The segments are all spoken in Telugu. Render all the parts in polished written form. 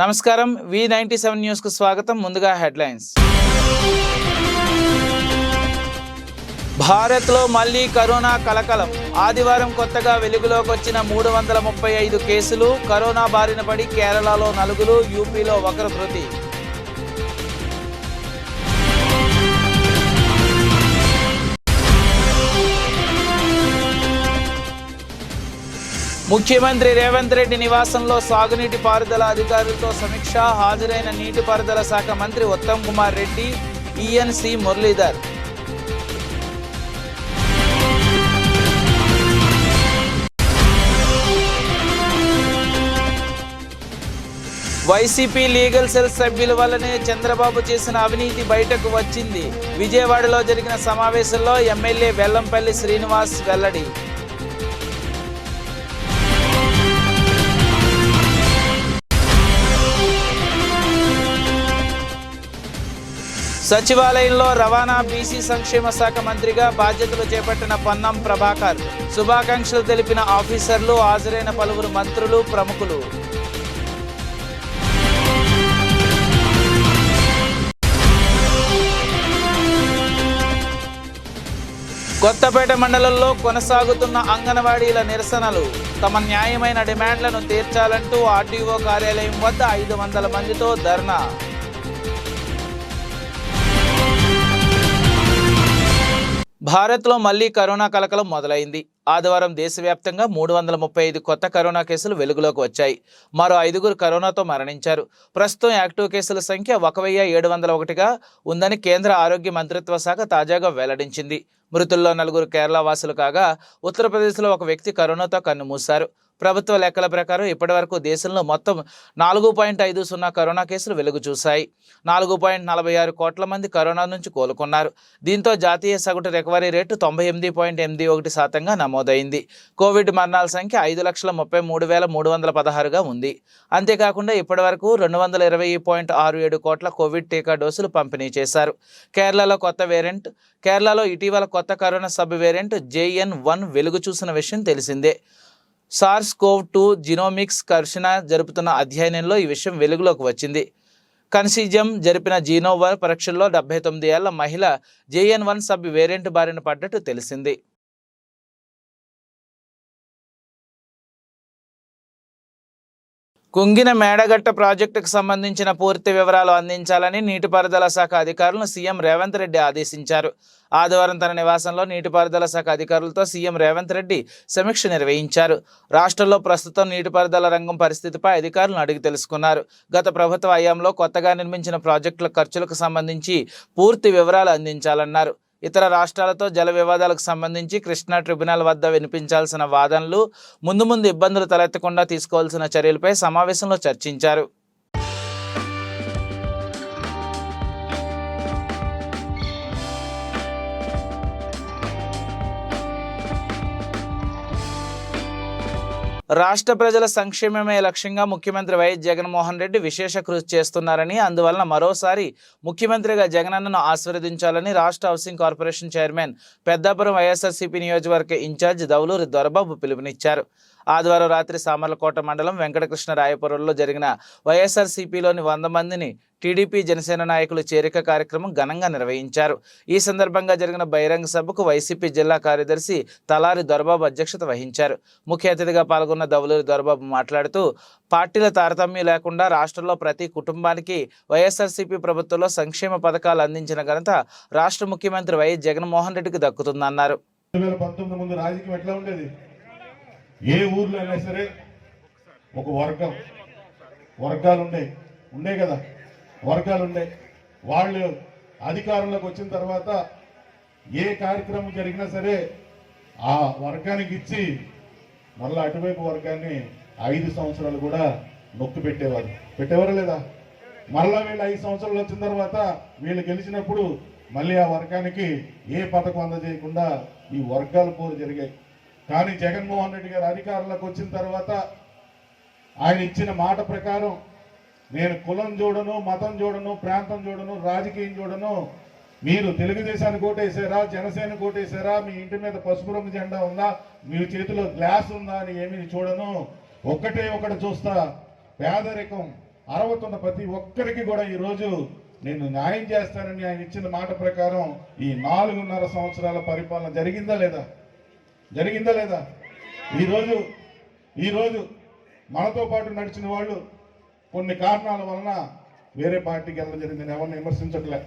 నమస్కారం V97 న్యూస్ కు స్వాగతం. ముందుగా హెడ్లైన్స్. భారత్లో మళ్లీ కరోనా కలకలం. ఆదివారం కొత్తగా వెలుగులోకి వచ్చిన 335 కేసులు. కరోనా బారిన పడి కేరళలో 4, యూపీలో 1 మృతి. ముఖ్యమంత్రి రేవంత్ రెడ్డి నివాసంలో సాగునీటి పారుదల అధికారులతో సమీక్ష. హాజరైన నీటిపారుదల శాఖ మంత్రి Uttam Kumar Reddy, ENC Muralidhar. YCP legal cell సభ్యుల వల్లనే చంద్రబాబు చేసిన అవినీతి బయటకు వచ్చింది. విజయవాడలో జరిగిన సమావేశంలో ఎమ్మెల్యే వెల్లంపల్లి శ్రీనివాస్ వెల్లడి. సచివాలయంలో రవాణా బీసీ సంక్షేమ శాఖ మంత్రిగా బాధ్యతలు చేపట్టిన పొన్నం ప్రభాకర్. శుభాకాంక్షలు తెలిపిన ఆఫీసర్లు, హాజరైన పలువురు మంత్రులు, ప్రముఖులు. కొత్తపేట మండలంలో కొనసాగుతున్న అంగన్వాడీల నిరసనలు. తమ న్యాయమైన డిమాండ్లను తీర్చాలంటూ ఆర్డీఓ కార్యాలయం వద్ద 500 మందితో ధర్నా. భారత్లో మళ్లీ కరోనా కలకలం మొదలైంది. ఆదివారం దేశవ్యాప్తంగా 335 కొత్త కరోనా కేసులు వెలుగులోకి వచ్చాయి. మరో 5 కరోనాతో మరణించారు. ప్రస్తుతం యాక్టివ్ కేసుల సంఖ్య 1701గా ఉందని కేంద్ర ఆరోగ్య మంత్రిత్వ శాఖ తాజాగా వెల్లడించింది. మృతుల్లో 4 కేరళ వాసులు కాగా, ఉత్తరప్రదేశ్లో 1 వ్యక్తి కరోనాతో కన్నుమూశారు. ప్రభుత్వ లెక్కల ప్రకారం ఇప్పటివరకు దేశంలో మొత్తం 4.50 కరోనా కేసులు వెలుగు చూశాయి. 4.46 కోట్ల మంది కరోనా నుంచి కోలుకున్నారు. దీంతో జాతీయ సగటు రికవరీ రేటు 98.81%గా నమోదైంది. కోవిడ్ మరణాల సంఖ్య 5,33,316గా ఉంది. అంతేకాకుండా ఇప్పటివరకు 220.67 కోట్ల కోవిడ్ టీకా డోసులు పంపిణీ చేశారు. కేరళలో ఇటీవల కొత్త కరోనా సబ్ వేరియంట్ JN1 వెలుగు చూసిన విషయం తెలిసిందే. SARS-CoV-2 జీనోమిక్స్ కర్షణ జరుపుతున్న అధ్యయనంలో ఈ విషయం వెలుగులోకి వచ్చింది. కన్సిజియం జరిపిన జీనోవర్ పరీక్షల్లో 79 ఏళ్ల మహిళ JN1 సబ్ వేరియంట్ బారిన పడ్డట్టు తెలిసింది. కుంగిన మేడగట్ట ప్రాజెక్టుకు సంబంధించిన పూర్తి వివరాలు అందించాలని నీటిపారుదల శాఖ అధికారులను సీఎం రేవంత్ రెడ్డి ఆదేశించారు. ఆదివారం తన నివాసంలో నీటిపారుదల శాఖ అధికారులతో సీఎం రేవంత్ రెడ్డి సమీక్ష నిర్వహించారు. రాష్ట్రంలో ప్రస్తుతం నీటిపారుదల రంగం పరిస్థితిపై అధికారులను అడిగి తెలుసుకున్నారు. గత ప్రభుత్వ హయాంలో కొత్తగా నిర్మించిన ప్రాజెక్టుల ఖర్చులకు సంబంధించి పూర్తి వివరాలు అందించాలన్నారు. ఇతర రాష్ట్రాలతో జల వివాదాలకు సంబంధించి కృష్ణా ట్రిబ్యునల్ వద్ద వినిపించాల్సిన వాదనలు, ముందు ఇబ్బందులు తలెత్తకుండా తీసుకోవాల్సిన చర్యలపై సమావేశంలో చర్చించారు. రాష్ట్ర ప్రజల సంక్షేమమే లక్ష్యంగా ముఖ్యమంత్రి వైఎస్ జగన్మోహన్ రెడ్డి విశేష కృషి చేస్తున్నారని, అందువలన మరోసారి ముఖ్యమంత్రిగా జగనన్నను ఆశీర్వదించాలని రాష్ట్ర housing corporation chairman, Peddapuram YSRCP నియోజకవర్గ ఇన్ఛార్జ్ దౌలూరి దొరబాబు పిలుపునిచ్చారు. ఆదివారం రాత్రి సామర్లకోట మండలం వెంకటకృష్ణ రాయపురంలో జరిగిన వైఎస్ఆర్సీపీలోని 100 మందిని టీడీపీ జనసేన నాయకులు చేరిక కార్యక్రమం ఘనంగా నిర్వహించారు. ఈ సందర్భంగా జరిగిన బహిరంగ సభకు వైసీపీ జిల్లా కార్యదర్శి తలారి దొరబాబు అధ్యక్షత వహించారు. ముఖ్య అతిథిగా పాల్గొన్న దౌలూరి దొరబాబు మాట్లాడుతూ, పార్టీల తారతమ్యం లేకుండా రాష్ట్రంలో ప్రతి కుటుంబానికి వైఎస్ఆర్సీపీ ప్రభుత్వంలో సంక్షేమ పథకాలు అందించిన ఘనత రాష్ట్ర ముఖ్యమంత్రి వైఎస్ జగన్మోహన్ రెడ్డికి దక్కుతుందన్నారు. 2019 ముందు రాజకీయం ఎట్లా ఉండేది? ఏ ఊర్లో అయినా సరే ఒక వర్గాలు ఉండే కదా, వర్గాలు ఉండే వాళ్ళు అధికారంలోకి వచ్చిన తర్వాత ఏ కార్యక్రమం జరిగినా సరే ఆ వర్గానికి ఇచ్చి మళ్ళీ అటువైపు వర్గాన్ని 5 సంవత్సరాలు కూడా నొక్కి పెట్టేవారు లేదా? మళ్ళా వీళ్ళు 5 సంవత్సరాలు వచ్చిన తర్వాత వీళ్ళు గెలిచినప్పుడు మళ్ళీ ఆ వర్గానికి ఏ పథకం అందజేయకుండా ఈ వర్గాల పోరు జరిగాయి. కానీ జగన్మోహన్ రెడ్డి గారు అధికారంలోకి వచ్చిన తర్వాత ఆయన ఇచ్చిన మాట ప్రకారం నేను కులం చూడను, మతం చూడను, ప్రాంతం చూడను, రాజకీయం చూడను, మీరు తెలుగుదేశానికి ఓటేసారా, జనసేనకు ఓటేసారా, మీ ఇంటి మీద పసుపు రంగు జెండా ఉందా, మీ చేతిలో గ్లాస్ ఉందా అని ఏమీ చూడను, ఒకటి చూస్తా, పేదరికం అర్హత ఉన్న ప్రతి ఒక్కరికి కూడా ఈరోజు నేను న్యాయం చేస్తానని ఆయన ఇచ్చిన మాట ప్రకారం ఈ 4.5 సంవత్సరాల పరిపాలన జరిగిందా లేదా ఈరోజు మనతో పాటు నడిచిన వాళ్ళు కొన్ని కారణాల వలన వేరే పార్టీకి వెళ్ళడం జరిగింది. నేను ఎవరిని విమర్శించట్లే.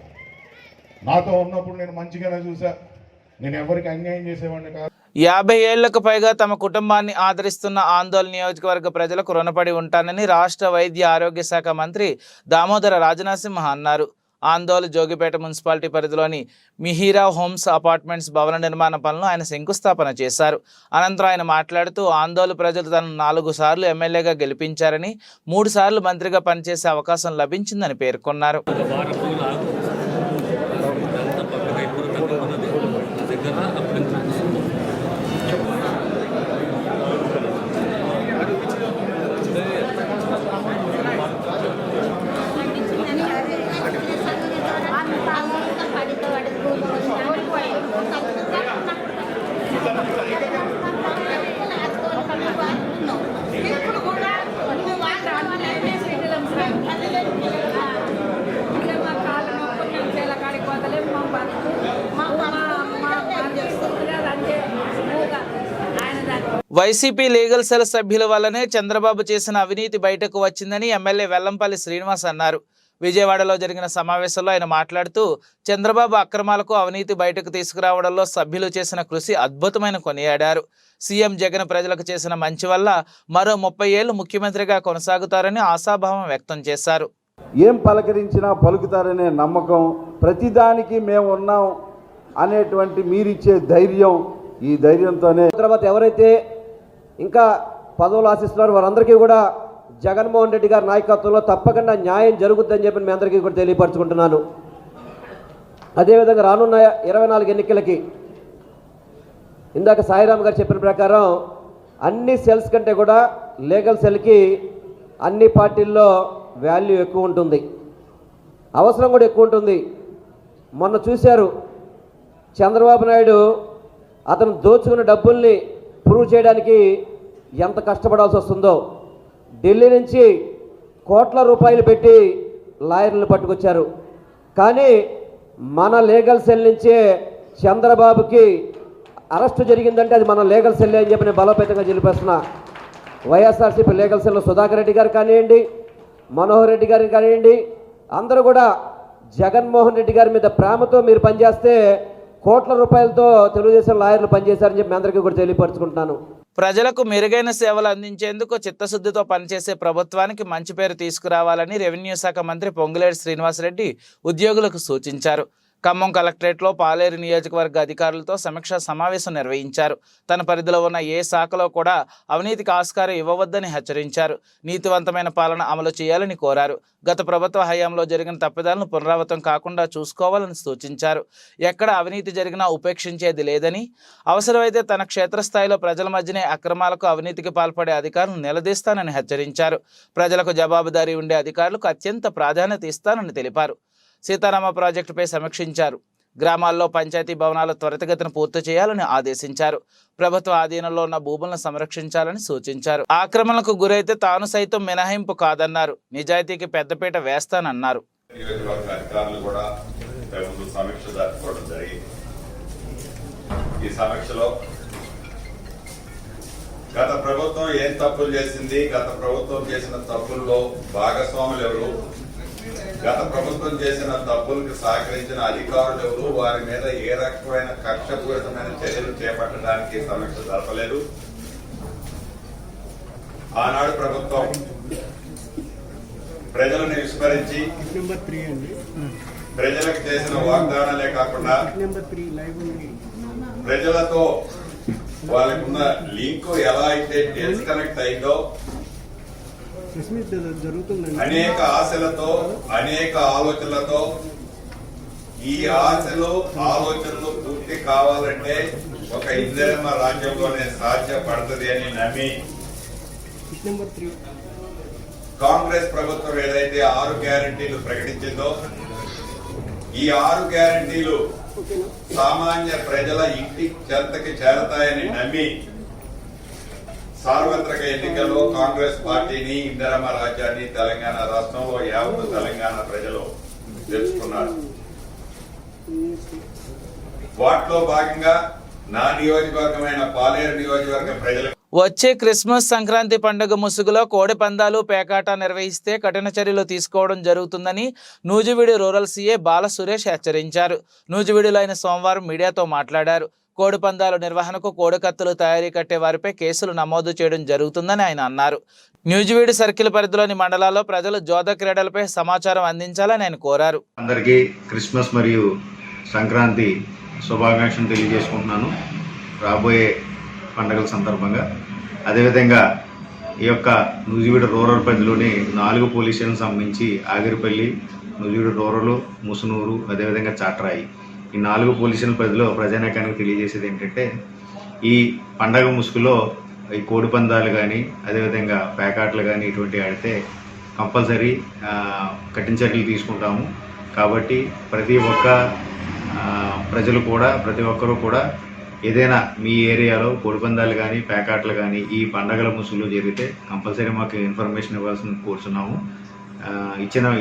నాతో ఉన్నప్పుడు నేను మంచిగానే చూసా. నేను ఎవరికి అన్యాయం చేసేవాడిని కాదు. 50 ఏళ్లకు పైగా తమ కుటుంబాన్ని ఆదరిస్తున్న ఆందోళన నియోజకవర్గ ప్రజలకు రుణపడి ఉంటానని రాష్ట్ర వైద్య ఆరోగ్య శాఖ మంత్రి దామోదర రాజనరసింహ అన్నారు. ఆందోళన జోగిపేట మున్సిపాలిటీ పరిధిలోని మిహిరా హోమ్స్ అపార్ట్మెంట్స్ భవన నిర్మాణ పనులను ఆయన శంకుస్థాపన చేశారు. అనంతరం ఆయన మాట్లాడుతూ ఆందోళన ప్రజలు తనను 4 సార్లు ఎమ్మెల్యేగా గెలిపించారని 3 సార్లు మంత్రిగా పనిచేసే అవకాశం లభించిందని పేర్కొన్నారు. వైసీపీ లీగల్ సెల్ సభ్యుల వల్లనే చంద్రబాబు చేసిన అవినీతి బయటకు వచ్చిందని ఎమ్మెల్యే వెల్లంపల్లి శ్రీనివాస్ అన్నారు. విజయవాడలో జరిగిన సమావేశంలో ఆయన మాట్లాడుతూ చంద్రబాబు అక్రమాలకు అవినీతి బయటకు తీసుకురావడంలో సభ్యులు చేసిన కృషి అద్భుతమైన కొనియాడారు. సీఎం జగన్ ప్రజలకు చేసిన మంచి వల్ల మరో 30 ఏళ్లు ముఖ్యమంత్రిగా కొనసాగుతారని ఆశాభావం వ్యక్తం చేశారు. ఏం పలకరించినా పలుకుతారనే నమ్మకం, ప్రతిదానికి మేము ఉన్నాం అనేటువంటి మీరిచ్చే ధైర్యం, ఈ ధైర్యంతోనే తర్వాత ఎవరైతే ఇంకా పదవులు ఆశిస్తున్నారు వారందరికీ కూడా జగన్మోహన్ రెడ్డి గారి నాయకత్వంలో తప్పకుండా న్యాయం జరుగుతుందని చెప్పి మీ అందరికీ కూడా తెలియపరచుకుంటున్నాను. అదేవిధంగా రానున్న 24 ఎన్నికలకి ఇందాక సాయిరామ్ గారు చెప్పిన ప్రకారం అన్ని సెల్స్ కంటే కూడా లీగల్ సెల్కి అన్ని పార్టీల్లో వాల్యూ ఎక్కువ ఉంటుంది, అవసరం కూడా ఎక్కువ ఉంటుంది. మొన్న చూశారు చంద్రబాబు నాయుడు అతను దోచుకున్న డబ్బుల్ని ప్రూవ్ చేయడానికి ఎంత కష్టపడాల్సి వస్తుందో. ఢిల్లీ నుంచి కోట్ల రూపాయలు పెట్టి లాయర్లను పట్టుకొచ్చారు. కానీ మన లీగల్ సెల్ నుంచే చంద్రబాబుకి అరెస్టు జరిగిందంటే అది మన లీగల్ సెల్ అని చెప్పి నేను బలోపేతంగా తెలిపేస్తున్నా. వైఎస్ఆర్సీపీ లీగల్ సెల్లో సుధాకర్ రెడ్డి గారు కానివ్వండి, మనోహర్ రెడ్డి గారు కానివ్వండి, అందరూ కూడా జగన్మోహన్ రెడ్డి గారి మీద ప్రేమతో మీరు పనిచేస్తే కోట్ల రూపాయలతో తెలుగుదేశం లాయర్లు పనిచేశారని చెప్పి మీ అందరికీ కూడా తెలియపరచుకుంటున్నాను. ప్రజలకు మెరుగైన సేవలు అందించేందుకు చిత్తశుద్ధితో పనిచేసే ప్రభుత్వానికి మంచి పేరు తీసుకురావాలని రెవెన్యూ శాఖ మంత్రి పొంగులేటి శ్రీనివాసరెడ్డి ఉద్యోగులకు సూచించారు. ఖమ్మం కలెక్టరేట్లో పాలేరు నియోజకవర్గ అధికారులతో సమీక్షా సమావేశం నిర్వహించారు. తన పరిధిలో ఉన్న ఏ శాఖలో కూడా అవినీతికి ఆస్కారం ఇవ్వవద్దని హెచ్చరించారు. నీతివంతమైన పాలన అమలు చేయాలని కోరారు. గత ప్రభుత్వ హయాంలో జరిగిన తప్పిదాలను పునరావృతం కాకుండా చూసుకోవాలని సూచించారు. ఎక్కడ అవినీతి జరిగినా ఉపేక్షించేది లేదని, అవసరమైతే తన క్షేత్రస్థాయిలో ప్రజల మధ్యనే అక్రమాలకు అవినీతికి పాల్పడే అధికారులను నిలదీస్తానని హెచ్చరించారు. ప్రజలకు జవాబుదారీ ఉండే అధికారులకు అత్యంత ప్రాధాన్యత ఇస్తానని తెలిపారు. సీతారామ ప్రాజెక్టుపై సమీక్షించారు. గ్రామాల్లో పంచాయతీ భవనాలు త్వరితగతిన పూర్తి చేయాలని ఆదేశించారు. ప్రభుత్వ ఆధీనంలో ఉన్న భూములను సంరక్షించాలని సూచించారు. ఆక్రమణలకు గురైతే తాను సైతం మినహాయింపు కాదన్నారు. నిజాయితీకి పెద్దపీట వేస్తానన్నారు. ఈ సమీక్షలో గత ప్రభుత్వం ఏం తప్పులు చేసింది, గత ప్రభుత్వం చేసిన తప్పుల్లో భాగస్వాములు ఎవరు, గత ప్రభుత్వం చేసిన తప్పులకు సహకరించిన అధికారులు ఎవరు, వారి మీద ఏ రకమైన కక్షపూరితమైన చర్యలు చేపట్టడానికి సమీక్ష జరపలేదు. ఆనాడు ప్రభుత్వం ప్రజలను విస్మరించి ప్రజలకు చేసిన వాగ్దానాలే కాకుండా ప్రజలతో వాళ్ళకున్న లింక్ ఎలా అయితే డిస్కనెక్ట్ అయిందో అనేక ఆశలతో అనేక ఆలోచనలతో ఈ ఆశలు ఆలోచనలు పూర్తి కావాలంటే ఒక ఇందిరమ్మ రాజ్యంలోనే సాధ్యపడుతుంది అని నమ్మి కాంగ్రెస్ ప్రభుత్వం ఏదైతే 6 గ్యారంటీలు ప్రకటించిందో ఈ 6 గ్యారంటీలు సామాన్య ప్రజల ఇంటి చెంతకి చేరతాయని నమ్మి సార్వత్రిక ఎన్నికల్లో కాంగ్రెస్ పార్టీని, ఇందిరమ్మ రాజ్యాన్ని తెలంగాణ రాష్ట్రంలో యావత్తు తెలంగాణ ప్రజలు తెలుసుకున్నారు. వాటిలో భాగంగా నా నియోజకవర్గమైన పాలేరు నియోజకవర్గ ప్రజలు వచ్చే క్రిస్మస్ సంక్రాంతి పండుగ ముసుగులో కోడి పందాలు పేకాట నిర్వహిస్తే కఠిన చర్యలు తీసుకోవడం జరుగుతుందని నూజివీడు రూరల్ సీఏ బాల సురేష్ హెచ్చరించారు. నూజివీడులో ఆయన సోమవారం మీడియాతో మాట్లాడారు. కోడి పందాల నిర్వహణకు కోడికత్తులు తయారీ కట్టే వారిపై కేసులు నమోదు చేయడం జరుగుతుందని ఆయన అన్నారు. నూజివీడు సర్కిల్ పరిధిలోని మండలాల్లో ప్రజలు జోద క్రీడలపై సమాచారం అందించాలని ఆయన కోరారు. అందరికీ క్రిస్మస్ మరియు సంక్రాంతి శుభాకాంక్షలు తెలియజేసుకుంటున్నాను రాబోయే పండుగల సందర్భంగా. అదేవిధంగా ఈ యొక్క నూజివీడు రూరల్ పరిధిలోని 4 పోలీస్ స్టేషన్లకు సంబంధించి ఆగిరిపల్లి, నూజివీడు రూరల్, ముసునూరు, అదేవిధంగా చాట్రాయి, ఈ 4 పోలీస్ స్టేషన్ల పరిధిలో ప్రజానీకానికి తెలియజేసేది ఏంటంటే, ఈ పండగ ముసుగులో ఈ కోడి పందాలు కానీ అదేవిధంగా పేకాట్లు కానీ ఇటువంటి ఆడితే కంపల్సరీ కఠిన చర్యలు తీసుకుంటాము. కాబట్టి ప్రతి ఒక్కరూ కూడా ఏదైనా మీ ఏరియాలో కోడిపందాలు కానీ పేకాట్లు కానీ ఈ పండగల ముసుగులో జరిగితే కంపల్సరీ మాకు ఇన్ఫర్మేషన్ ఇవ్వాల్సిన కోరుచున్నాము.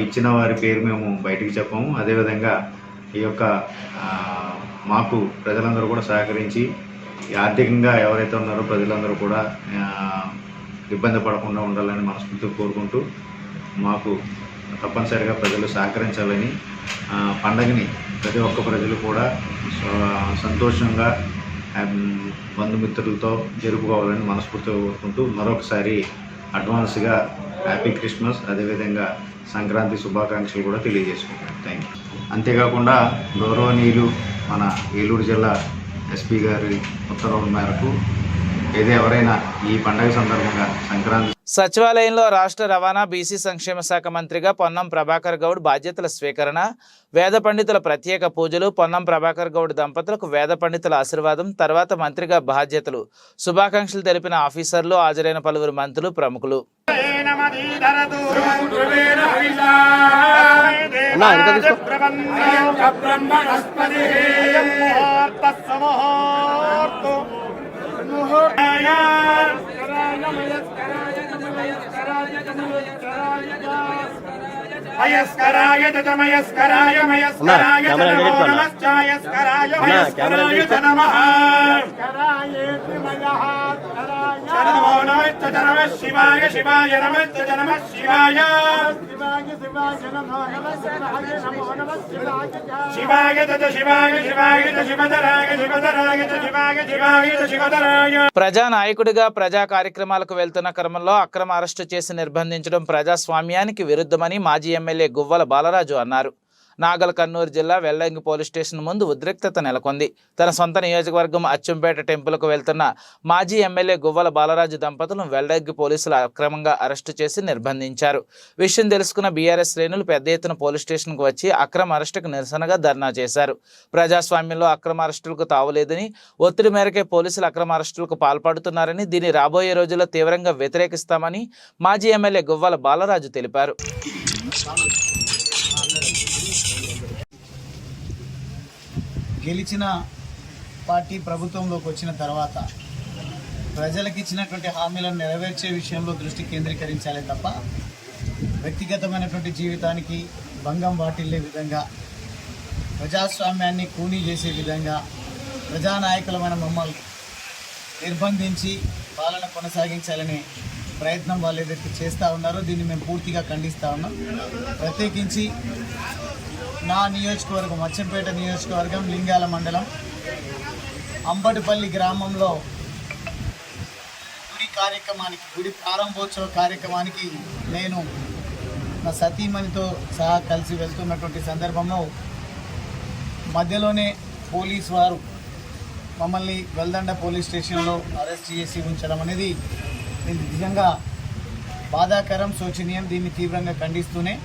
ఇచ్చిన వారి పేరు మేము బయటికి చెప్పాము. అదేవిధంగా ఈ యొక్క మాకు ప్రజలందరూ కూడా సహకరించి ఆర్థికంగా ఎవరైతే ఉన్నారో ప్రజలందరూ కూడా ఇబ్బంది పడకుండా ఉండాలని మనస్ఫూర్తిగా కోరుకుంటూ మాకు తప్పనిసరిగా ప్రజలు సహకరించాలని, పండగని ప్రతి ఒక్క ప్రజలు కూడా సంతోషంగా బంధుమిత్రులతో జరుపుకోవాలని మనస్ఫూర్తిగా కోరుకుంటూ మరొకసారి అడ్వాన్స్గా హ్యాపీ క్రిస్మస్ అదేవిధంగా సంక్రాంతి శుభాకాంక్షలు కూడా తెలియజేసుకుంటాను. Thank you. అంతేకాకుండా గౌరవనీయులు మన ఏలూరు జిల్లా ఎస్పీ గారి ఉత్తర్వుల మేరకు ఎవరైనా ఈ పండగ సందర్భంగా సంక్రాంతి సచివాలయంలో రాష్ట్ర రవాణా బీసీ సంక్షేమ శాఖ మంత్రిగా పొన్నం ప్రభాకర్ గౌడ్ బాధ్యతల స్వీకరణ, వేద పండితుల ప్రత్యేక పూజలు, పొన్నం ప్రభాకర్ గౌడ్ దంపతులకు వేద పండితుల ఆశీర్వాదం, తర్వాత మంత్రిగా బాధ్యతలు, శుభాకాంక్షలు తెలిపిన ఆఫీసర్లు, హాజరైన పలువురు మంత్రులు, ప్రముఖులు. మయస్కరాయ మయస్కరాయ మయస్కరాయ నమో నమశ్చాయస్కరాయ మయస్కరాయ నమః నమో నమః శివాయ శివాయ నమః శివాయ శివాయ శివధరాయ శివధరాయ. ప్రజా నాయకుడిగా ప్రజా కార్యక్రమాలకు వెళ్తున్న క్రమంలో అక్రమ అరెస్టు చేసి నిర్బంధించడం ప్రజాస్వామ్యానికి విరుద్ధమని మాజీ ఎమ్మెల్యే గువ్వల బాలరాజు అన్నారు. నాగల్ కర్నూలు జిల్లా వెల్లంగి పోలీస్ స్టేషన్ ముందు ఉద్రిక్తత నెలకొంది. తన సొంత నియోజకవర్గం అచ్చంపేట టెంపుల్కు వెళ్తున్న మాజీ ఎమ్మెల్యే గువ్వల బాలరాజు దంపతులను వెల్లంగి పోలీసులు అక్రమంగా అరెస్టు చేసి నిర్బంధించారు. విషయం తెలుసుకున్న బీఆర్ఎస్ శ్రేణులు పెద్ద ఎత్తున పోలీస్ స్టేషన్కు వచ్చి అక్రమ అరెస్టుకు నిరసనగా ధర్నా చేశారు. ప్రజాస్వామ్యంలో అక్రమ అరెస్టులకు తావులేదని, ఒత్తిడి మేరకే పోలీసులు అక్రమ అరెస్టులకు పాల్పడుతున్నారని, దీన్ని రాబోయే రోజుల్లో తీవ్రంగా వ్యతిరేకిస్తామని మాజీ ఎమ్మెల్యే గువ్వల బాలరాజు తెలిపారు. గెలిచిన పార్టీ ప్రభుత్వంలోకి వచ్చిన తర్వాత ప్రజలకు ఇచ్చినటువంటి హామీలను నెరవేర్చే విషయంలో దృష్టి కేంద్రీకరించాలి తప్ప వ్యక్తిగతమైనటువంటి జీవితానికి భంగం వాటిల్లే విధంగా, ప్రజాస్వామ్యాన్ని కూనీ చేసే విధంగా ప్రజానాయకులమైన మమ్మల్ని నిర్బంధించి పాలన కొనసాగించాలనే ప్రయత్నం వాళ్ళు ఏదైతే చేస్తూ ఉన్నారో దీన్ని మేము పూర్తిగా ఖండిస్తూ ఉన్నాం. ప్రత్యేకించి నా నియోజకవర్గం అచ్చంపేట నియోజకవర్గం లింగాల మండలం అంబటిపల్లి గ్రామంలో గుడి ప్రారంభోత్సవ కార్యక్రమానికి నేను నా సతీమణితో సహా కలిసి వెళ్తున్నటువంటి సందర్భంలో మధ్యలోనే పోలీసు వారు మమ్మల్ని వెల్దండ పోలీస్ స్టేషన్లో అరెస్ట్ చేసి ఉంచడం అనేది నిజంగా బాధాకరం, శోచనీయం. దీన్ని తీవ్రంగా ఖండిస్తూనే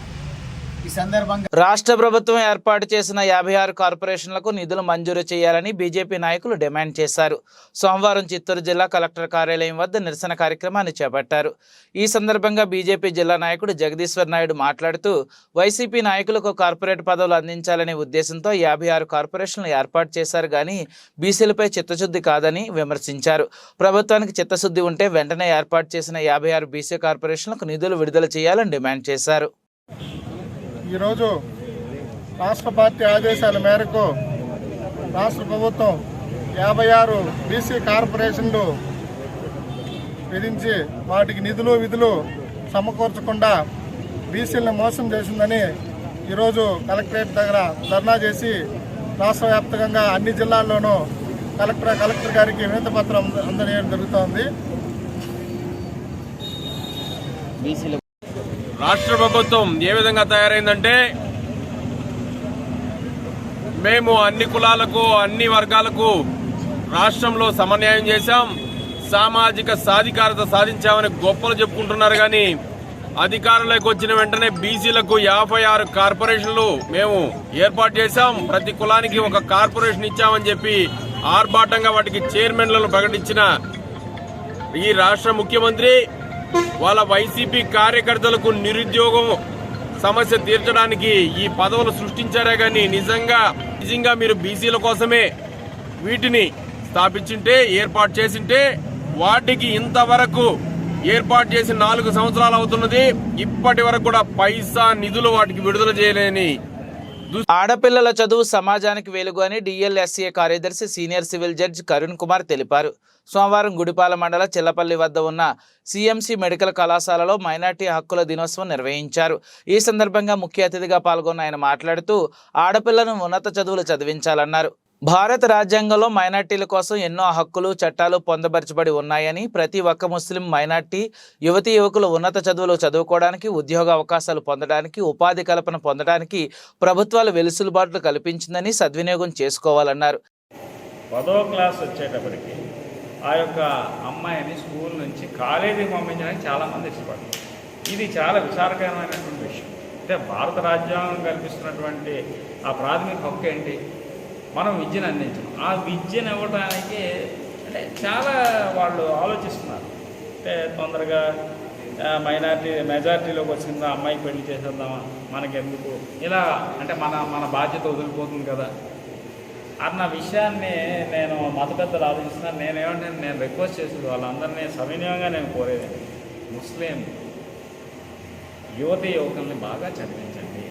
ఈ సందర్భంగా రాష్ట్ర ప్రభుత్వం ఏర్పాటు చేసిన 56 కార్పొరేషన్లకు నిధులు మంజూరు చేయాలని బీజేపీ నాయకులు డిమాండ్ చేశారు. సోమవారం చిత్తూరు జిల్లా కలెక్టర్ కార్యాలయం వద్ద నిరసన కార్యక్రమాన్ని చేపట్టారు. ఈ సందర్భంగా బీజేపీ జిల్లా నాయకుడు జగదీశ్వర్ నాయుడు మాట్లాడుతూ వైసీపీ నాయకులకు కార్పొరేట్ పదవులు అందించాలనే ఉద్దేశంతో 56 కార్పొరేషన్లు ఏర్పాటు చేశారు కానీ బీసీలపై చిత్తశుద్ధి కాదని విమర్శించారు. ప్రభుత్వానికి చిత్తశుద్ధి ఉంటే వెంటనే ఏర్పాటు చేసిన 56 బీసీ కార్పొరేషన్లకు నిధులు విడుదల చేయాలని డిమాండ్ చేశారు. ఈరోజు రాష్ట్ర పార్టీ ఆదేశాల మేరకు రాష్ట్ర ప్రభుత్వం 56 బీసీ కార్పొరేషన్లు విధించి వాటికి నిధులు విధులు సమకూర్చకుండా బీసీలను మోసం చేసిందని ఈరోజు కలెక్టరేట్ దగ్గర ధర్నా చేసి రాష్ట్ర వ్యాప్తంగా అన్ని జిల్లాల్లోనూ కలెక్టర్ గారికి వినతి పత్రం అందజేయడం జరుగుతోంది. రాష్ట్ర ప్రభుత్వం ఏ విధంగా తయారైందంటే మేము అన్ని కులాలకు అన్ని వర్గాలకు రాష్ట్రంలో సమన్యాయం చేశాం, సామాజిక సాధికారత సాధించామని గొప్పలు చెప్పుకుంటున్నారు. కానీ అధికారంలోకి వచ్చిన వెంటనే బీసీలకు 56 కార్పొరేషన్లు మేము ఏర్పాటు చేశాం, ప్రతి కులానికి ఒక కార్పొరేషన్ ఇచ్చామని చెప్పి ఆర్భాటంగా వాటికి చైర్మన్లను ప్రకటించిన ఈ రాష్ట్ర ముఖ్యమంత్రి వాళ్ళ వైసీపీ కార్యకర్తలకు నిరుద్యోగం సమస్య తీర్చడానికి ఈ పదవులు సృష్టించారే కానీ నిజంగా మీరు బీసీల కోసమే వీటిని స్థాపించింటే ఏర్పాటు చేసింటే వాటికి ఇంతవరకు ఏర్పాటు చేసి 4 సంవత్సరాలు అవుతున్నది, ఇప్పటి వరకు కూడా పైసా నిధులు వాటికి విడుదల చేయలేని. ఆడపిల్లల చదువు సమాజానికి వెలుగు అని డిఎల్ఎస్ఏ కార్యదర్శి senior civil judge Karun Kumar తెలిపారు. సోమవారం గుడిపాల మండల చిల్లపల్లి వద్ద ఉన్న సిఎంసి మెడికల్ కళాశాలలో మైనార్టీ హక్కుల దినోత్సవం నిర్వహించారు. ఈ సందర్భంగా ముఖ్య అతిథిగా పాల్గొన్న ఆయన మాట్లాడుతూ ఆడపిల్లను ఉన్నత చదువులు చదివించాలన్నారు. భారత రాజ్యాంగంలో మైనార్టీల కోసం ఎన్నో హక్కులు చట్టాలు పొందపరచబడి ఉన్నాయని, ప్రతి ఒక్క ముస్లిం మైనార్టీ యువతీ యువకులు ఉన్నత చదువులు చదువుకోవడానికి, ఉద్యోగ అవకాశాలు పొందడానికి, ఉపాధి కల్పన పొందడానికి ప్రభుత్వాలు వెలుసులుబాట్లు కల్పించిందని సద్వినియోగం చేసుకోవాలన్నారు. 10వ క్లాస్ వచ్చేటప్పటికి ఆ యొక్క అమ్మాయిని స్కూల్ నుంచి కాలేజీకి పంపించడానికి చాలామంది ఇష్టపడతారు. ఇది చాలా విచారకరమైనటువంటి విషయం. అంటే భారత రాజ్యాంగం కల్పిస్తున్నటువంటి ఆ ప్రాథమిక హక్కు ఏంటి? మనం విద్యను అందించడం. ఆ విద్యను ఇవ్వడానికి అంటే చాలా వాళ్ళు ఆలోచిస్తున్నారు. అంటే తొందరగా మెజారిటీలోకి వచ్చిందా అమ్మాయికి పెళ్లి చేసేద్దామా, మనకెందుకు ఇలా, అంటే మన బాధ్యత వదిలిపోతుంది కదా అన్న విషయాన్ని నేను మత పెద్దలు ఆలోచిస్తున్నాను. నేను రిక్వెస్ట్ చేసేది వాళ్ళందరినీ సవినయంగా నేను కోరేది, ముస్లిం యువతీ యువకుల్ని బాగా చదివించండి.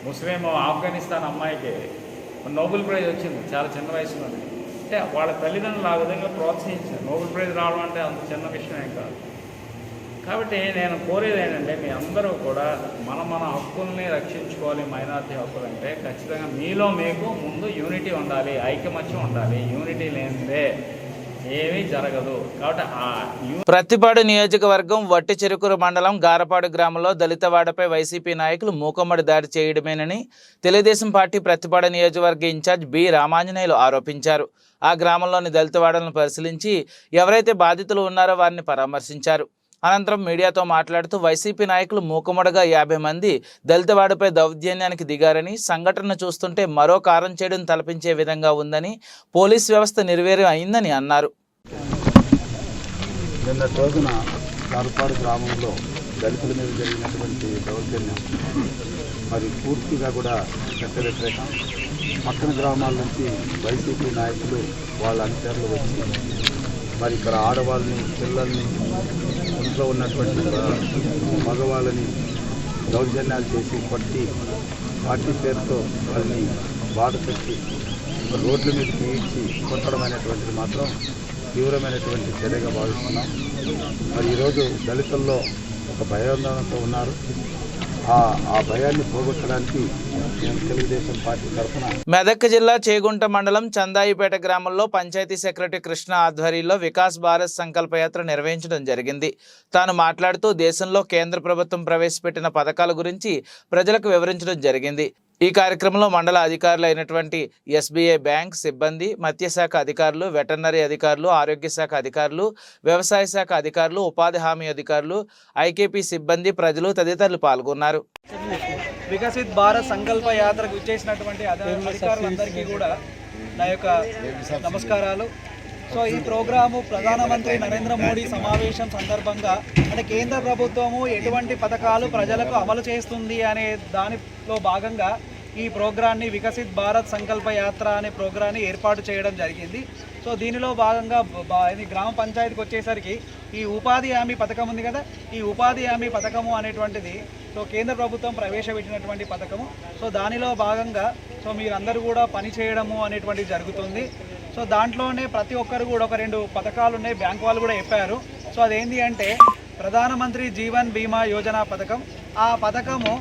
ముస్లిం ఆఫ్ఘనిస్తాన్ అమ్మాయికి నోబెల్ ప్రైజ్ వచ్చింది చాలా చిన్న వయసులోనే. అంటే వాళ్ళ తల్లిదండ్రులు ఆ విధంగా ప్రోత్సహించారు. నోబెల్ ప్రైజ్ రావడం అంటే అంత చిన్న విషయమే కాదు. కాబట్టి నేను కోరేది ఏంటంటే మీ అందరూ కూడా మన హక్కుల్ని రక్షించుకోవాలి. మైనారిటీ హక్కులు అంటే ఖచ్చితంగా మీలో మీకు ముందు యూనిటీ ఉండాలి, ఐకమత్యం ఉండాలి. యూనిటీ లేనిదే ఏమీ జరగదు. కాబట్టి ప్రత్తిపాడు నియోజకవర్గం వట్టి చెరుకూరు మండలం గారపాడు గ్రామంలో దళితవాడపై వైసీపీ నాయకులు మూకమ్మడి దాడి చేయడమేనని తెలుగుదేశం పార్టీ ప్రత్తిపాడు నియోజకవర్గ ఇన్ఛార్జ్ బి రామాంజనేయులు ఆరోపించారు. ఆ గ్రామంలోని దళితవాడలను పరిశీలించి ఎవరైతే బాధితులు ఉన్నారో వారిని పరామర్శించారు. అనంతరం మీడియాతో మాట్లాడుతూ వైసీపీ నాయకులు మూకమ్మడిగా 50 మంది దళితవాడపై దౌర్జన్యానికి దిగారని, సంఘటన చూస్తుంటే మరో కారం చేయడం తలపించే విధంగా ఉందని, పోలీస్ వ్యవస్థ నిర్వీర్యం అయిందని అన్నారు. నిన్న రోజున గారపాడు గ్రామంలో దళితుల మీద జరిగినటువంటి దౌర్జన్యం మరి పూర్తిగా కూడా చట్ట వ్యతిరేకం. పక్కన గ్రామాల నుంచి వైసీపీ నాయకులు వాళ్ళ అనుచరులు వచ్చి మరి ఇక్కడ ఆడవాళ్ళని, పిల్లల్ని, ఇంట్లో ఉన్నటువంటి మగవాళ్ళని దౌర్జన్యాలు చేసి కొట్టి పార్టీ పేరుతో వాళ్ళని బాధ పెట్టి రోడ్ల మీదకి ఈడ్చి కొట్టడం అనేటువంటిది మాత్రం తీవ్రమైనటువంటి చర్యగా భావిస్తున్నాం. మరి ఈరోజు దళితుల్లో ఒక భయాందోళనతో ఉన్నారు. ఆ భయాన్ని పోగొట్టడానికి మేము తెలుగుదేశం పార్టీ తరఫున మెదక్ జిల్లా చేగుంట మండలం చందాయిపేట గ్రామంలో పంచాయతీ సెక్రటరీ కృష్ణ ఆధ్వర్యంలో వికాస్ భారత్ సంకల్ప యాత్ర నిర్వహించడం జరిగింది. తాను మాట్లాడుతూ దేశంలో కేంద్ర ప్రభుత్వం ప్రవేశపెట్టిన పథకాల గురించి ప్రజలకు వివరించడం జరిగింది. ఈ కార్యక్రమంలో మండల అధికారులు అయినటువంటి ఎస్బీఐ బ్యాంక్ సిబ్బంది, మత్స్యశాఖ అధికారులు, వెటర్నరీ అధికారులు, ఆరోగ్య శాఖ అధికారులు, వ్యవసాయ శాఖ అధికారులు, ఉపాధి హామీ అధికారులు, ఐకేపీ సిబ్బంది, ప్రజలు తదితరులు పాల్గొన్నారు. వికసిత్ భారత్ సంకల్ప యాత్రకు విచ్చేసినటువంటి అధికారులందరికీ కూడా నా యొక్క నమస్కారాలు. సో ఈ ప్రోగ్రాము ప్రధానమంత్రి నరేంద్ర మోడీ సమావేశం సందర్భంగా అంటే కేంద్ర ప్రభుత్వము ఎటువంటి పథకాలు ప్రజలకు అమలు చేస్తుంది అనే దానిలో భాగంగా ఈ ప్రోగ్రాన్ని వికసిత్ భారత్ సంకల్ప యాత్ర అనే ప్రోగ్రాన్ని ఏర్పాటు చేయడం జరిగింది. సో దీనిలో భాగంగా ఇది గ్రామ పంచాయతీకి వచ్చేసరికి ఈ ఉపాధి హామీ పథకం ఉంది కదా, ఈ ఉపాధి హామీ పథకము అనేటువంటిది సో కేంద్ర ప్రభుత్వం ప్రవేశపెట్టినటువంటి పథకము. సో దానిలో భాగంగా సో మీరందరూ కూడా పని చేయడము అనేటువంటిది జరుగుతుంది. సో దాంట్లోనే ప్రతి ఒక్కరు కూడా ఒక 2 పథకాలు ఉన్నాయి, బ్యాంక్ వాళ్ళు కూడా చెప్పారు. సో అదేంటి అంటే ప్రధానమంత్రి జీవన్ బీమా యోజన పథకం. ఆ పథకము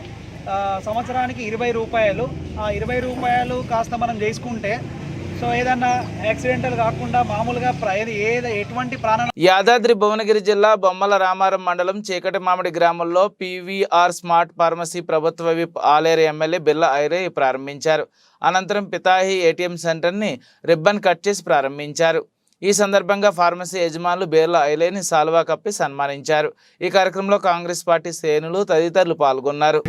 సంవత్సరానికి 20 రూపాయలు. ఆ 20 రూపాయలు కాస్త మనం చేసుకుంటే సో ఏదన్నా యాక్సిడెంటల్ కాకుండా మామూలుగా ఎటువంటి యాదాద్రి భువనగిరి జిల్లా బొమ్మల రామారం మండలం చీకటి మామిడి గ్రామంలో పీవీఆర్ స్మార్ట్ ఫార్మసీ ప్రభుత్వ విప్ ఆలేరు ఎమ్మెల్యే బిల్ల ఐరే ప్రారంభించారు. అనంతరం పితాహి ఏటీఎం సెంటర్ని రిబ్బన్ కట్ చేసి ప్రారంభించారు. ఈ సందర్భంగా ఫార్మసీ యజమానులు బేర్ల ఐలేని సాల్వా కప్పి సన్మానించారు. ఈ కార్యక్రమంలో కాంగ్రెస్ పార్టీ శ్రేణులు తదితరులు పాల్గొన్నారు.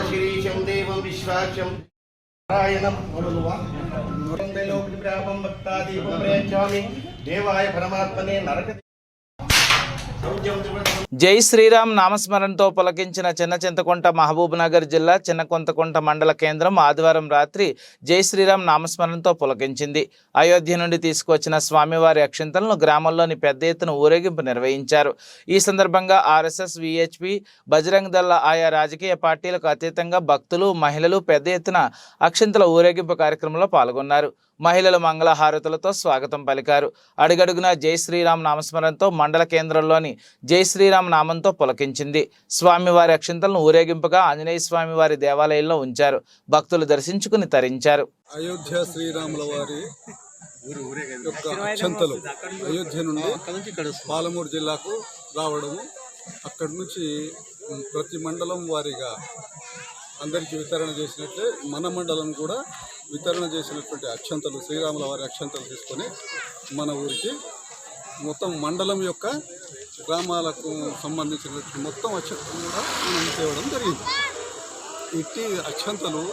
శిరీషం దేవం విశ్వాసం నారాయణం భక్తాదీపం ప్రయచ్చామి దేవాయ పరమాత్మనే నరక. జై శ్రీరామ్ నామస్మరణతో పులకించిన చిన్న చింతకుంట మహబూబ్ నగర్ జిల్లా చిన్న కొంతకుంట మండల కేంద్రం ఆదివారం రాత్రి జై శ్రీరామ్ నామస్మరణతో పులకించింది. అయోధ్య నుండి తీసుకువచ్చిన స్వామివారి అక్షింతలను గ్రామంలోని పెద్ద ఎత్తున ఊరేగింపు నిర్వహించారు. ఈ సందర్భంగా ఆర్ఎస్ఎస్, విహెచ్పి, బజరంగ్ దళ ఆయా రాజకీయ పార్టీలకు అతీతంగా భక్తులు, మహిళలు పెద్ద ఎత్తున అక్షింతల ఊరేగింపు కార్యక్రమంలో పాల్గొన్నారు. మహిళలు మంగళహారతులతో స్వాగతం పలికారు. అడుగడుగునా జై శ్రీరామ్ నామస్మరణతో మండల కేంద్రంలోని జై శ్రీరామ్ నామంతో పులకించింది. స్వామివారి అక్షింతలను ఊరేగింపుగా ఆంజనేయ స్వామి వారి దేవాలయంలో ఉంచారు. భక్తులు దర్శించుకుని తరించారు. అయోధ్య శ్రీరాముల వారి యొక్క అక్షంతలు అయోధ్య నుండి పాలమూరు జిల్లాకు రావడము, అక్కడి నుంచి ప్రతి మండలం వారీగా అందరికీ వితరణ చేసినట్లే మన మండలం కూడా వితరణ చేసినటువంటి అక్షంతలు, శ్రీరాముల వారి అక్షంతలు తీసుకొని మన ఊరికి మొత్తం మండలం యొక్క గ్రామాలకు సంబంధించినటువంటి మొత్తం అక్షంతలు కూడా మనం తేవడం జరిగింది. ఇట్టి అక్షంతలు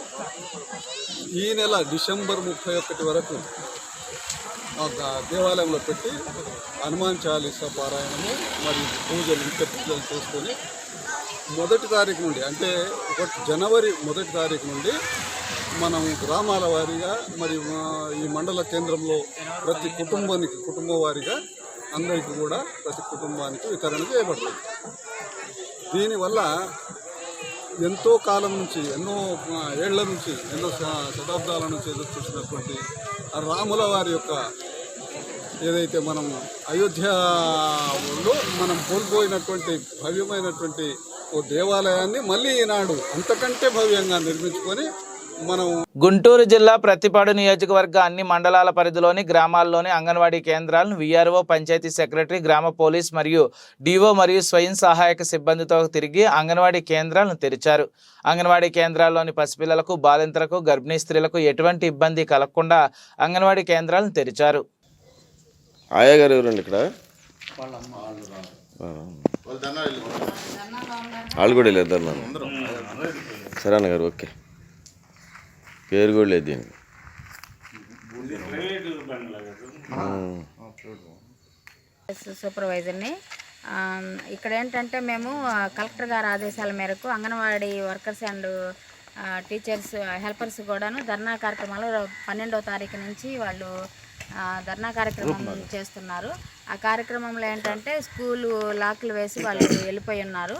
ఈ నెల డిసెంబర్ 31 వరకు దేవాలయంలో పెట్టి హనుమాన్ చాలీసా పారాయణము మరియు పూజలు, నిత్య పూజలు చేసుకొని 1వ తారీఖు నుండి అంటే జనవరి 1వ తారీఖు నుండి మనం గ్రామాల వారీగా మరి ఈ మండల కేంద్రంలో ప్రతి కుటుంబం వారీగా అందరికీ కూడా ప్రతి కుటుంబానికి వితరణ చేయబడుతుంది. దీనివల్ల ఎంతో కాలం నుంచి, ఎన్నో ఏళ్ల నుంచి, ఎన్నో శతాబ్దాల నుంచి ఎదురు చూసినటువంటి రాముల వారి యొక్క ఏదైతే మనం అయోధ్యలో మనం కోల్పోయినటువంటి భవ్యమైనటువంటి ఓ దేవాలయాన్ని మళ్ళీ ఈనాడు అంతకంటే భవ్యంగా నిర్మించుకొని మనం గుంటూరు జిల్లా ప్రతిపాడు నియోజకవర్గ అన్ని మండలాల పరిధిలోని గ్రామాల్లోని అంగన్వాడీ కేంద్రాలను వీఆర్ఓ, పంచాయతీ సెక్రటరీ, గ్రామ పోలీస్ మరియు డిఓ మరియు స్వయం సహాయక సిబ్బందితో తిరిగి అంగన్వాడీ కేంద్రాలను తెరిచారు. అంగన్వాడీ కేంద్రాల్లోని పసిపిల్లలకు, బాలింతలకు, గర్భిణీ స్త్రీలకు ఎటువంటి ఇబ్బంది కలగకుండా అంగన్వాడీ కేంద్రాలను తెరిచారు. ఆయా గారు ఎవరండి ఇక్కడ? వాళ్ళు కూడా వెళ్ళారు సరే అన్న గారు. ఓకే, పేరు కూడా లేదు దీనికి. సూపర్వైజర్ని ఇక్కడ ఏంటంటే మేము కలెక్టర్ గారి ఆదేశాల మేరకు anganwadi workers and teachers, helpers కూడాను ధర్నా కార్యక్రమాలు 12వ తారీఖు నుంచి వాళ్ళు ధర్నా కార్యక్రమం చేస్తున్నారు. ఆ కార్యక్రమంలో ఏంటంటే స్కూలు లాక్లు వేసి వాళ్ళు వెళ్ళిపోయి ఉన్నారు.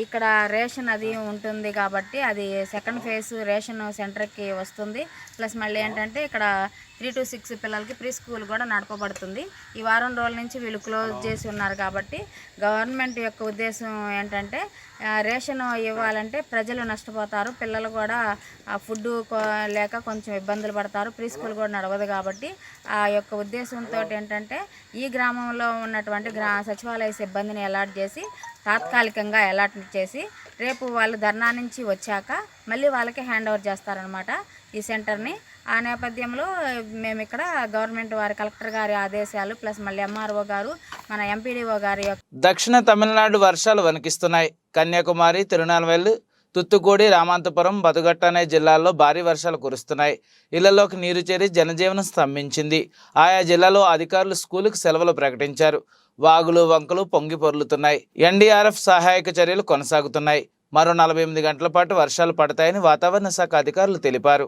ఇక్కడ రేషన్ అది ఉంటుంది కాబట్టి అది సెకండ్ ఫేజ్ రేషన్ సెంటర్కి వస్తుంది. ప్లస్ మళ్ళీ ఏంటంటే ఇక్కడ 3 to 6 పిల్లలకి ప్రీ స్కూల్ కూడా నడపబడుతుంది. ఈ వారం రోజుల నుంచి వీళ్ళు క్లోజ్ చేసి ఉన్నారు కాబట్టి గవర్నమెంట్ యొక్క ఉద్దేశం ఏంటంటే రేషన్ ఇవ్వాలంటే ప్రజలు నష్టపోతారు, పిల్లలు కూడా ఫుడ్ లేక కొంచెం ఇబ్బందులు పడతారు, ప్రీ స్కూల్ కూడా నడవదు కాబట్టి ఆ యొక్క ఉద్దేశంతో ఏంటంటే ఈ గ్రామంలో ఉన్నటువంటి సచివాలయ సిబ్బందిని అలాట్ చేసి తాత్కాలికంగా అలాట్ చేసి రేపు వాళ్ళు ధర్నా నుంచి వచ్చాక మళ్ళీ వాళ్ళకి హ్యాండ్ ఓవర్ చేస్తారనమాట ఈ సెంటర్ని. ఆ నేపథ్యంలో మేము ఇక్కడ గవర్నమెంట్ వారి కలెక్టర్ గారి ఆదేశాలు ప్లస్ మళ్ళీ ఎంఆర్ఓ గారు మన ఎంపీడీఓ గారి దక్షిణ తమిళనాడు వర్షాలు వణికిస్తున్నాయి. కన్యాకుమారి, తిరునెల్వేలి, తుత్తుకూడి, రామంతపురం, బతుగట్ట అనే జిల్లాల్లో భారీ వర్షాలు కురుస్తున్నాయి. ఇళ్లలోకి నీరు చేరి జనజీవనం స్తంభించింది. ఆయా జిల్లాలో అధికారులు స్కూలుకు సెలవులు ప్రకటించారు. వాగులు వంకలు పొంగి పొర్లుతున్నాయి. ఎన్డీఆర్ఎఫ్ సహాయక చర్యలు కొనసాగుతున్నాయి. మరో 48 గంటల పాటు వర్షాలు పడతాయని వాతావరణ శాఖ అధికారులు తెలిపారు.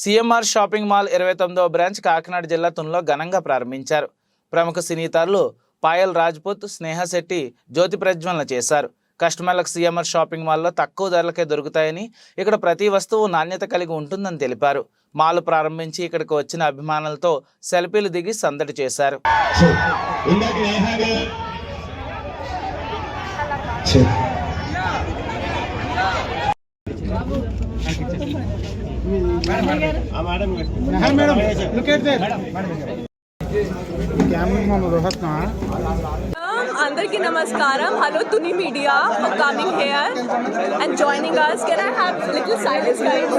సిఎంఆర్ షాపింగ్ మాల్ 29వ బ్రాంచ్ కాకినాడ జిల్లా తునిలో ఘనంగా ప్రారంభించారు. ప్రముఖ సినీతారులు పాయల్ రాజ్పుత్, స్నేహ శెట్టి జ్యోతి ప్రజ్వలన చేశారు. కస్టమర్లకు సిఎంఆర్ షాపింగ్ మాల్లో తక్కువ ధరలకే దొరుకుతాయని, ఇక్కడ ప్రతి వస్తువు నాణ్యత కలిగి ఉంటుందని తెలిపారు. మాల్ ప్రారంభించి ఇక్కడికి వచ్చిన అభిమానులతో సెల్ఫీలు దిగి సందడి చేశారు. అందరికీ నమస్కారం. Hello Tuni media for coming here and joining us. Can I have little silence guys?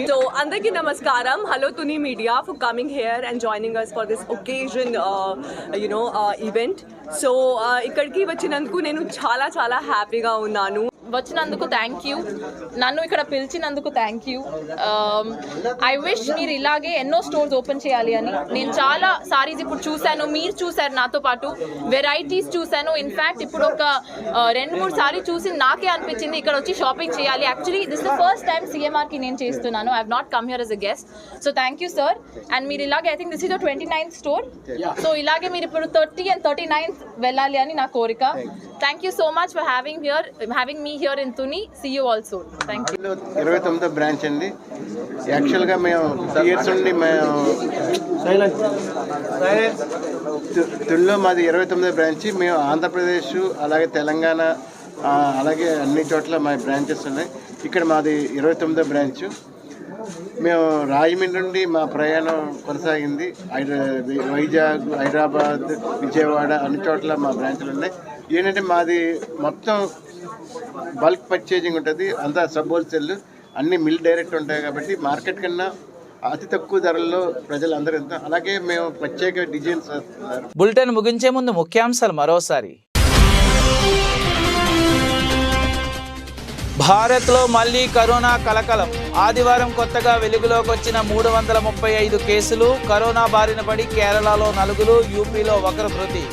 So అందరికీ నమస్కారం. Hello Tuni media for coming here and joining us for this occasion event. So ఇక్కడికి వచ్చినందుకు నేను చాలా చాలా హ్యాపీగా ఉన్నాను. వచ్చినందుకు థ్యాంక్ యూ, నన్ను ఇక్కడ పిలిచినందుకు థ్యాంక్ యూ. ఐ విష్ మీరు ఇలాగే ఎన్నో స్టోర్స్ ఓపెన్ చేయాలి అని. నేను చాలా సారీస్ ఇప్పుడు చూశాను, మీరు చూశారు నాతో పాటు, వెరైటీస్ చూశాను. ఇన్ఫ్యాక్ట్ ఇప్పుడు ఒక 2-3 సారీ చూసి నాకే అనిపించింది ఇక్కడ వచ్చి షాపింగ్ చేయాలి. Actually this the first time సిఎంఆర్కి నేను చేస్తున్నాను. I have not come here as a guest. So thank you sir. And మీరు ఇలాగే, I think this is the 29th store. So ఇలాగే మీరు ఇప్పుడు 30 and 39th వెళ్ళాలి అని నా కోరిక. Thank you so much for having me here in Tuni. See you all soon. Thank you. 29వ బ్రాంచ్ అండి. యాక్చువల్గా మేము ఇయర్స్ నుండి తునిలో మాది 29వ బ్రాంచ్. మేము ఆంధ్రప్రదేశ్ అలాగే తెలంగాణ అలాగే అన్ని చోట్ల మా బ్రాంచెస్ ఉన్నాయి. ఇక్కడ మాది 29వ బ్రాంచ్. మేము రాజమండ్రి నుండి మా ప్రయాణం కొనసాగింది. వైజాగ్, హైదరాబాద్, విజయవాడ అన్ని చోట్ల మా బ్రాంచ్లు ఉన్నాయి. ఏంటంటే మాది మొత్తం బల్క్ పర్చేజింగ్ ఉంటుంది, అంతా సబ్ హోల్సేల్, అన్ని మిల్ డైరెక్ట్ ఉంటాయి కాబట్టి మార్కెట్ కన్నా అతి తక్కువ ధరల్లో ప్రజలందరూ ఎంత. అలాగే మేము ప్రత్యేక డిజైన్స్. బులెటిన్ ముగించే ముందు ముఖ్యాంశాలు మరోసారి. భారత్లో మళ్లీ కరోనా కలకలం. ఆదివారం కొత్తగా వెలుగులోకి వచ్చిన 335 కేసులు. కరోనా బారిన పడి కేరళలో 4, యూపీలో 1 మృతి.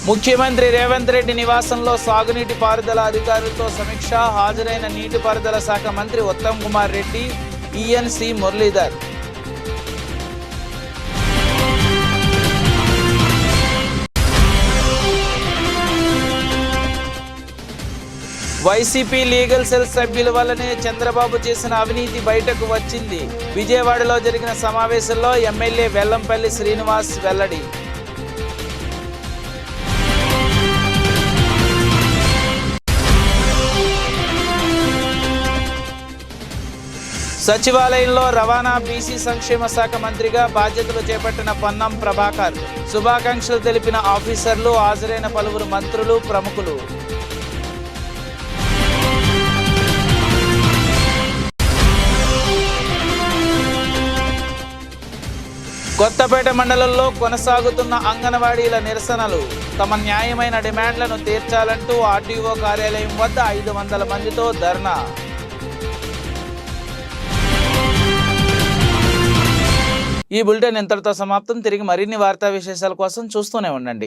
ముఖ్యమంత్రి రేవంత్ రెడ్డి నివాసంలో సాగునీటి పారుదల అధికారులతో సమీక్ష. హాజరైన నీటిపారుదల శాఖ మంత్రి Uttam Kumar Reddy, ENC Muralidhar. YCP legal cell సభ్యుల వల్లనే చంద్రబాబు చేసిన అవినీతి బయటకు వచ్చింది. విజయవాడలో జరిగిన సమావేశంలో ఎమ్మెల్యే వెల్లంపల్లి శ్రీనివాస్ వెల్లడి. సచివాలయంలో రవాణా బీసీ సంక్షేమ శాఖ మంత్రిగా బాధ్యతలు చేపట్టిన పొన్నం ప్రభాకర్. శుభాకాంక్షలు తెలిపిన ఆఫీసర్లు, హాజరైన పలువురు మంత్రులు, ప్రముఖులు. కొత్తపేట మండలంలో కొనసాగుతున్న అంగన్వాడీల నిరసనలు. తమ న్యాయమైన డిమాండ్లను తీర్చాలంటూ ఆర్డీఓ కార్యాలయం వద్ద 500 మందితో ధర్నా. ఈ బులెటిన్ ఇంతటితో సమాప్తం. తిరిగి మరిన్ని వార్తా విశేషాల కోసం చూస్తూనే ఉండండి.